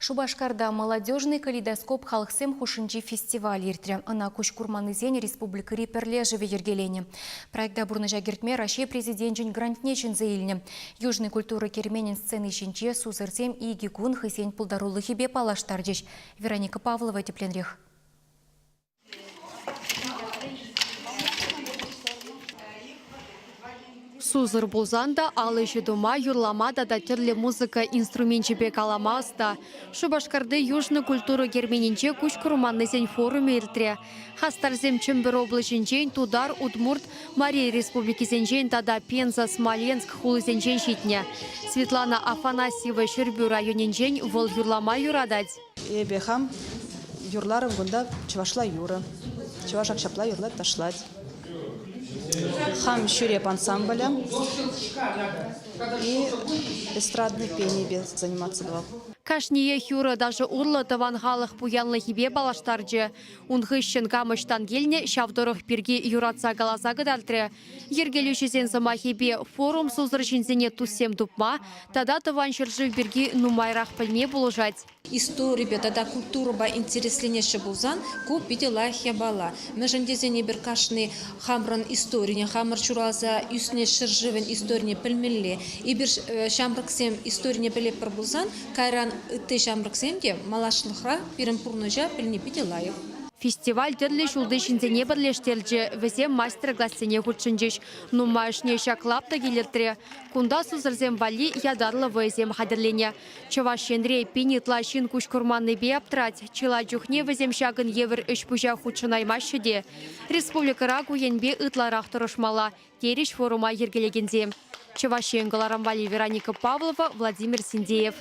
Шубашкарда молодежный калейдоскоп халықсем хушинчи фестиваль иртре. Ана кушкурманызен республика реперлежеве ергелене. Проекта бурныжа гертме Россия президентчин грантнечин заилне. Южный культура керменин сцены шинче сузырсем и гигун хысень пулдарулы хибе палаштардеш. Вероника Павлова тепленрех. Сузыр булзанда алышы дома юрламада да терле музыка инструментчепе каламаста. Шубашкарды южный культура герменинче кучкурманнызен форуме иртре. Хастарзем чембер облачинчен Тудар, Удмурт, Мария Республикизенчен тада Пенза, Смоленск, Хулызенчен щитне. Светлана Афанасьева Шербю районенчен вол юрлама юрадать. Ебехам юрларым гунда чувашла юра. Чувашак шапла юрлап ташлать. Хам щуреп ансамбля и эстрадный пение заниматься два. Кашние хюра даже урла тавангалых пуянлы хибе балаштарджи. Унхыщен камыштан гельне шавдорых пирги юратса галаса гадальтре. Ергелющезен сама хибе форум сузрачинзене туссем тупма, тада таван шержив бирги нумайрах пальме булужать. История, тогда культура ба интереснее шабузан, купите лахья бала. Межендезене беркашный хамран история, хамр чураза юсне шерживен история пельмелле. И бир шамраксем история пеле пробузан, кайран ты шамраксемде малашлыхра пирампурножа пельне пите лайх. Фестиваль терле шулдышинзе не бірлештелджі, візем мастер-классене худшынжеш. Нумайшне шаклапта келертіре. Кунда сузырзем вали ядарлы візем хадерлене. Чавашенре пинитла шин кушкурманны бе аптрать. Чила джухне візем шагын евір үш пужа худшынаймашыде. Республика гуенбе ытларах тұрышмала. Тереш форума ергелегензе. Чавашен Галарамвали Вероника Павлова, Владимир Синдеев.